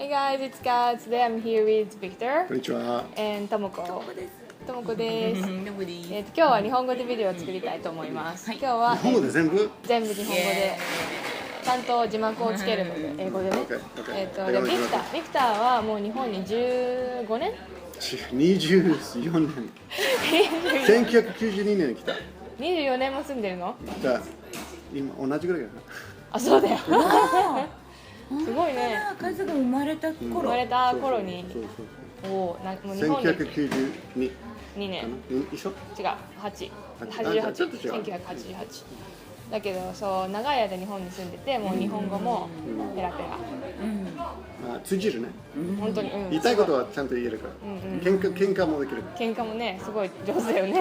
Hey guys, it's Kat. Today I'm here with Victor こんにちは。and ともこ。ともこです。今ノブです。日は日本語でビデオを作りたいと思います。今日は日本語で全部全部日本語でちゃんと字幕をつけるので英語でね。Okay, okay. じゃあビクターはもう日本に15年24年1992年に来た。24年も住んでるの？じゃあ今同じぐらいかな。あ、そうだよ。すごいね。カズが生まれた頃。生まれた頃にそうそうもう日本に1992 2年一緒？違う88 ちょっと違う1988だけどそう長い間日本に住んでてもう日本語もペラペラあ、通じるね。本当に、言いたいことはちゃんと言えるから。喧嘩もできる。喧嘩もねすごい上手だよね。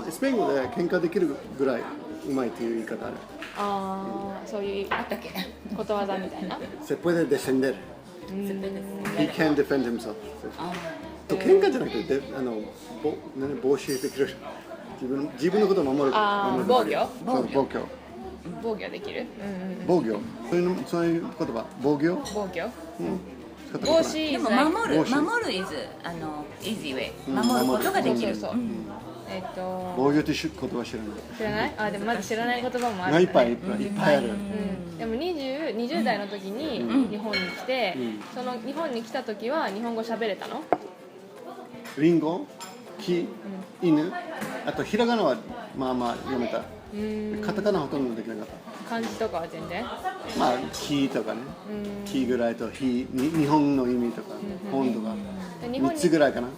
スペイン語で喧嘩できるぐらいうまいっていう言い方ある。ああそういうあったっけ？ことわざみたいな。Se puede defender. He can defend himself. と喧嘩じゃなくて防止できる。自分のことを守る。防御防御。防御できる。防御。そういう言葉。防御。防御。防止でも守る is easy way 守ることができる。そう。防御って言葉知らない。知らない？あでもまだ知らない言葉もある。いっぱいある。でも20代の時に日本に来て、その日本に来た時は日本語喋れたの？リンゴ、木、犬、あとひらがなはまあまあ読めた。カタカナほとんどできなかった。漢字とかは全然？まあ木とかね、木ぐらいと日本の意味とか本とか3つぐらいかな。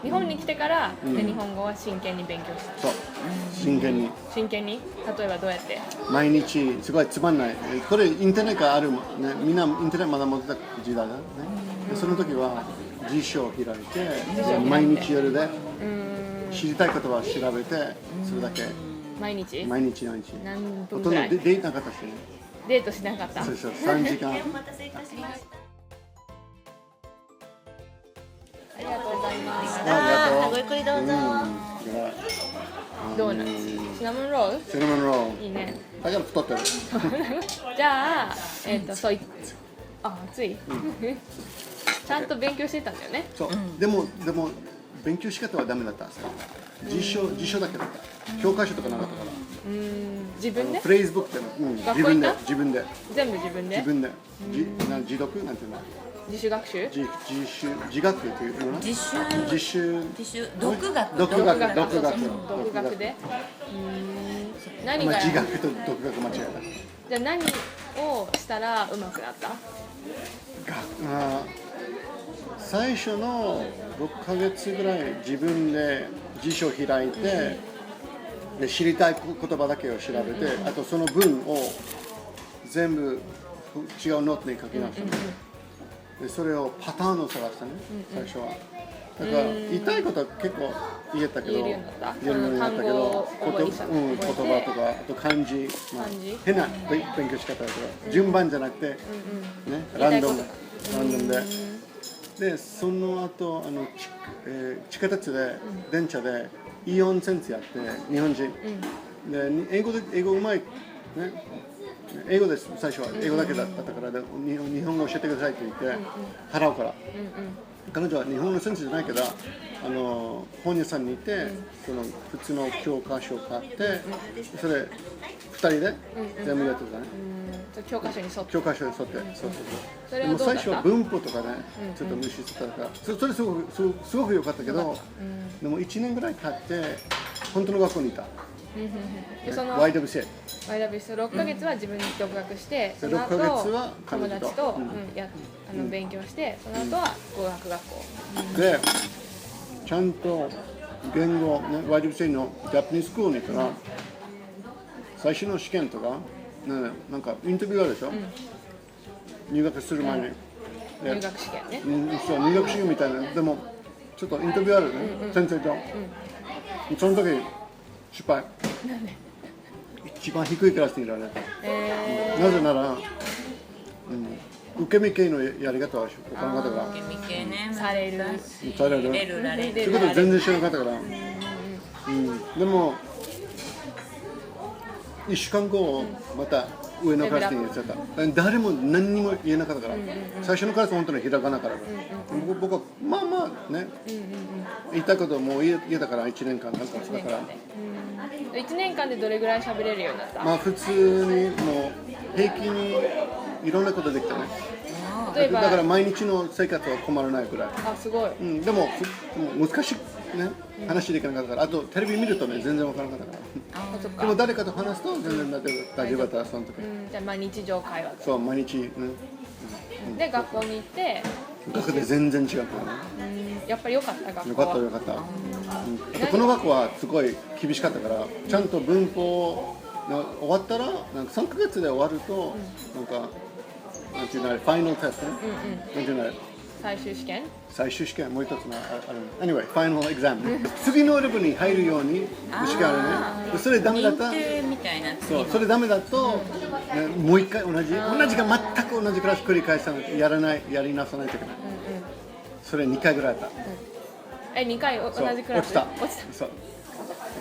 日本に来てから、日本語は真剣に勉強した。そう、真剣に。例えばどうやって？毎日すごいつまんない。これインターネットがあるもんね。みんなインターネットまだ持ってた時代だね。でその時は辞書を開いて毎日夜で知りたい言葉を調べてそれだけ。毎日？何分ぐらい？ほとんどデートなかったしね。デートしなかった？そうそう、3時間。お待たせいたしました。ありがとうございます。あ、ごゆっくりどうぞ。ドーナツ、シナモンロール？シナモンロール。いいね。だから太ってる。じゃあ、暑い。ちゃんと勉強してたんだよね。そう。でも勉強し方はダメだった。辞書だけだった。教科書とかなかったから。自分で？フレーズブックで自分で全部自分で？自読なんていうの？自主学習？自学っていうの？自主独学で。何が？自学と独学間違えた。じゃあ何をしたら上手くなった？最初の6ヶ月ぐらい自分で辞書を開いて、で知りたい言葉だけを調べて、あとその文を全部違うノートに書き直した、でそれをパターンを探したね、最初は。だから言いたいことは結構言えたけど、言えるようになったけど、言葉とかあと漢字、変な勉強し方だけど、順番じゃなくて、ね、ランダムでその後地下鉄で電車でイオン先生やって日本人、で英語うまいね。英語です。最初は英語だけだったから日本語教えてくださいって言って払うから、彼女は日本の先生じゃないけど本屋さんに行ってその普通の教科書を買ってそれ2人で全部やってたね。教科書に沿って。でも最初は文法とかねちょっと無視してたからそれすごく良かったけど、でも1年ぐらい経って本当の学校にいた。YWCA 6ヶ月は自分で独学して、その後友達と勉強して、その後は語学学校でちゃんと言語、ね、YWCA のジャパニーズスクールに行ったら最初の試験とか、なんかインタビューあるでしょ、入学する前に、入学試験ね、そう入学試験みたいな。でもちょっとインタビューあるね、先生と、その時失敗。一番低いクラスにいられた。なぜなら、受け身系のやり方は他の方がされるそういうこと全然知らなかったから、でも1週間後また上のクラスに言っちゃった。誰も何にも言えなかったから、最初のクラスは本当にひらがなから、僕はまあまあね、言いたいことも言えたから1年間なんかだから、1年間でどれぐらい喋れるようになった？まあ普通にもう平均にいろんなことできたね。例えばだから毎日の生活は困らないくらい。あ、すごい。でも難しいね、話できなかったから、あとテレビ見るとね全然わからなかったから。そっか。でも誰かと話すと全然大丈夫だったその時。じゃあまあ日常会話で。そう毎日ね。で学校に行って。学で全然違ったね。やっぱり良かった学校は。よかった。この学校はすごい厳しかったから、ちゃんと文法終わったらなんか3ヶ月で終わるとなんかなんていうのあれファイナルテストね。なんていうのあれ最終試験もう一つのある。Anyway、ファイナルエグザム。次のレベルに入るように試験あるね。それダメだったら、それダメだともう一回同じが全く同じクラス繰り返さないやり直さないといけない。それ2回ぐらいあった。2回同じクラス。落ちた。そう。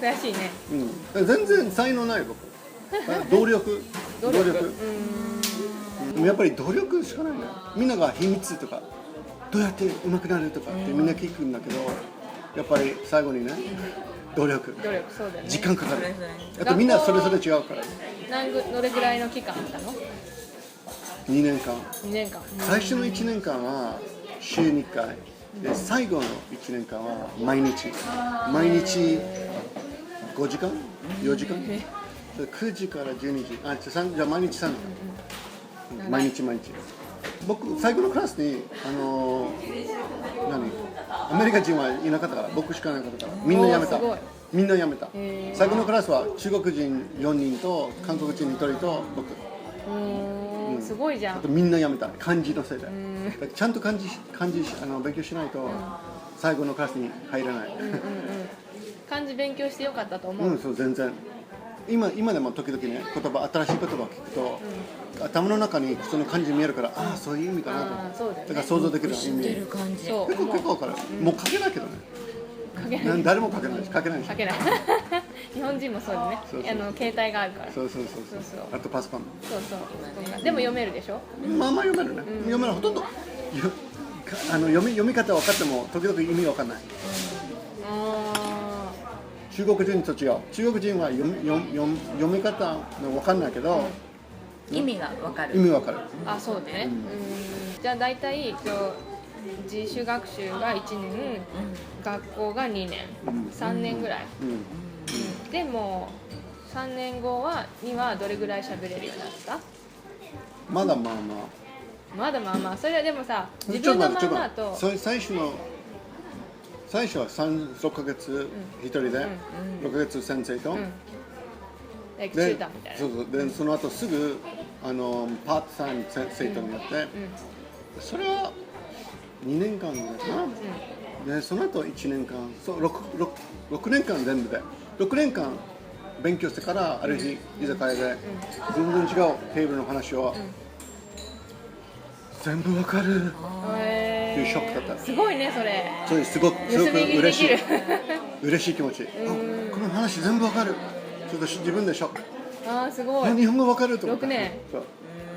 悔しいね。全然才能ない僕。努力。やっぱり努力しかないね。みんなが秘密とかどうやって上手くなるとかってみんな聞くんだけど、やっぱり最後にね努力そうだよね。時間かかる。あとみんなそれぞれ違うから。どれぐらいの期間あったの？2年間。最初の1年間は週2回で、最後の1年間は毎日5時間4時間9時から12時じゃあ毎日3時間毎日僕最後のクラスにアメリカ人はいなかったから僕しかいなかったからみんな辞めた最後のクラスは中国人4人と韓国人1人と僕すごいじゃん。あとみんな辞めた漢字のせいでちゃんと漢字勉強しないと最後のクラスに入らない漢字勉強してよかったと思う。そう全然今でも時々ね新しい言葉を聞くと、頭の中にその漢字見えるからそういう意味かなとだから想像できる意味結構分かるもう書けないけどね誰も書けないし日本人もそうだね携帯があるからそうあとパソコンでも読めるでしょ。まあまあ読めるね読めるほとんど読み方分かっても時々意味分かんない中国人と違う中国人は読み方分かんないけど意味が分かるそうだねじゃあ大体自主学習が1年学校が2年3年ぐらいでも3年後にはどれぐらい喋れるようになった？まだまあそれはでもさ自分のままと最初は6ヶ月一人で6ヶ月先生とでその後すぐパートタイム生徒になってそれは2年間ですなでその後1年間6年間全部で6年間勉強してからある日居酒屋で全然違うテーブルの話を全部わかるっていうショックだった。すごいねそれ。それすごく嬉しい気持ち。この話全部わかる。ちょっと自分でショック。すごい。日本語わかると思って。6年。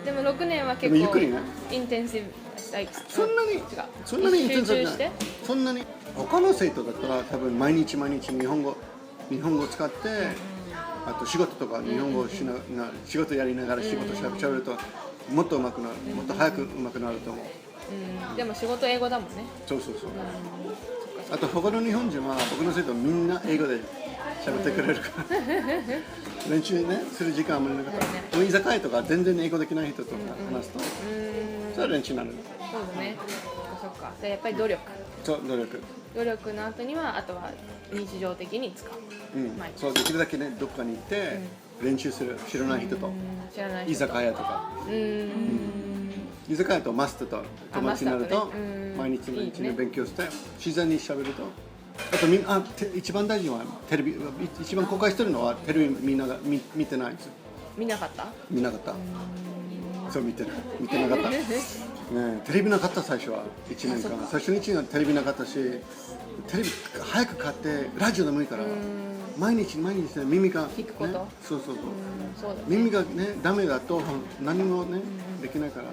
でも6年は結構ゆっくりね。インテンシブ。そんなにインテンシブじゃない。そんなに他の生徒だったら多分毎日日本語を使ってあと仕事とか日本語を仕事やりながら仕事しゃべるともっと上手くなるもっと早く上手くなると思う。でも仕事英語だもんね。そうあと他の日本人は僕の生徒みんな英語で喋ってくれるから練習ねする時間もなかった。居酒屋とか全然英語できない人とか話すとそれは練習になる。そうだね。そっか。やっぱり努力の後にはあとは日常的に使う。そうできるだけねどっかに行って練習する知らない人と居酒屋とか居酒屋とマスターと友達になると毎日勉強して自然に喋るとあと一番大事はテレビ一番公開してるのはテレビみんなが見てないんですよ。見なかったそう見てなかったテレビなかった最初は1年間最初の1年はテレビなかったしテレビ早く買ってラジオでもいいから毎日毎日ね耳が、ね、聞くことそうそうそう、そうだね耳がねダメだと何もね、できないから。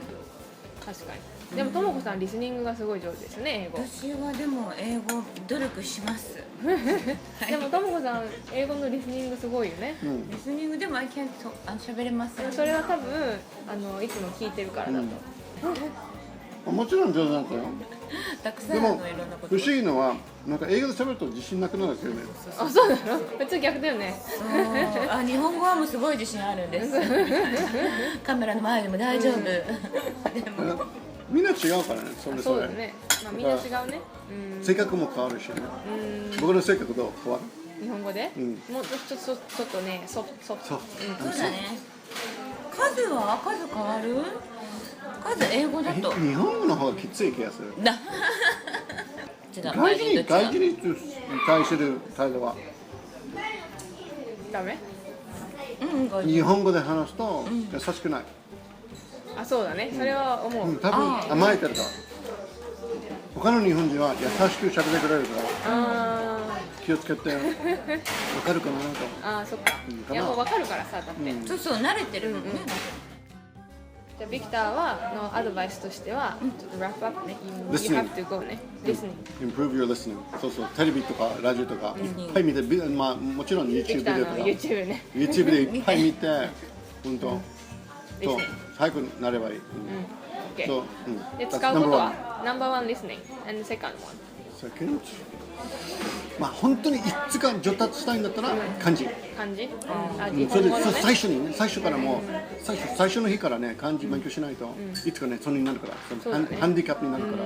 確かにでもともこさんリスニングがすごい上手ですね英語私はでも英語努力しますでもともこさん英語のリスニングすごいよね、うんリスニングでも喋れますでもそれは多分いつも聞いてるからだと、もちろん上手なんだよ。たくさんでもいろんなこと不思議のはなんか英語で喋ると自信なくなるんですよね。あそうなの普通逆だよねそう日本語はもうすごい自信あるんですカメラの前でも大丈夫、でもみんな違うからね、それそうだね、まあ、みんな違うね性格も変わるしね。僕の性格どう変わる？日本語で、んもうちょっとねソフトそう。そうだね数変わる数英語だと日本語の方がきつい気がする。な外人に対する態度はダメ日本語で話すと優しくない。あそうだねそれは思う、多分甘えてるから。他の日本人は優しく喋ってくれるからあ気をつけてわかるかなと。あそっか、いやもう分かるからさだって、そうそう慣れてるもんね、じゃあビクターはのアドバイスとしては、ちょっとラップアップね You Listening. have to go ね Listening Improve your listening。そうそう、テレビとかラジオとかいっぱい見て、まあもちろん YouTube ビクターのビデオとか YouTube ね YouTube でいっぱい見て、本当と Listening 早くなればいい。OK そう、で使うことは No.1 Listening and the second one Second。まあ本当に一つか上達したいんだったら漢字。漢字、あうんそれで日本語のね最初にね、最初からもう最初の日からね漢字勉強しないといつかねそれになるから、そのそうだねハンディキャップになるから。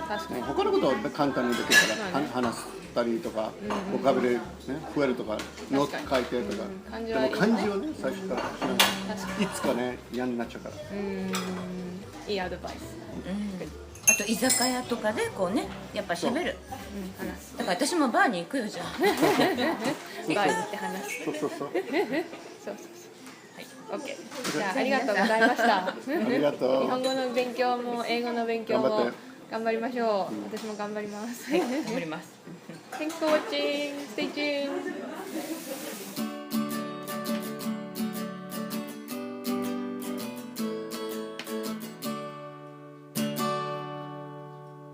確かに他のことは簡単にできるから、話したりとか、ボキャブラリーね増えるとか、ノート書いてとか。でも漢字をね最初からしないといつかね嫌になっちゃうから。いいアドバイス、あと居酒屋とかでこうねやっぱ喋る話すだから私もバーに行くよじゃあバーに行って話すそうそうそう。そうそうはい OK じゃあありがとうございましたありがとう。日本語の勉強も英語の勉強も頑張って頑張りましょう、私も頑張ります頑張ります Thanks for watching. Stay tuned.